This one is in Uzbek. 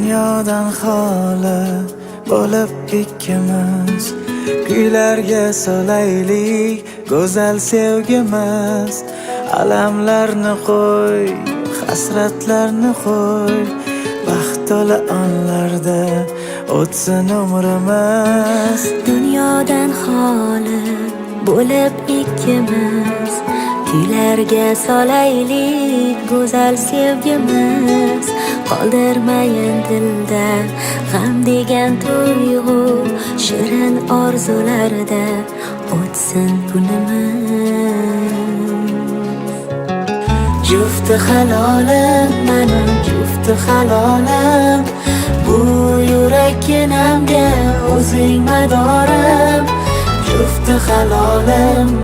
Dunyodan xoli bo'lib ikkimiz, kuylarga solaylik go'zal sevgimiz. Alamlarni qo'y, hasratlarni qo'y, baxt to'la onlarda o'tsin umrimiz. Dunyodan xoli bo'lib ikkimiz, kuylarga solaylik go'zal sevgimiz. Qoldirmayin dilda g'am degan tuyg'u, shirin orzularda o'tsin kunimiz. Jufti halolim, mening jufti halolim, bu yurakkinamga o'zing madorim. Jufti halolim,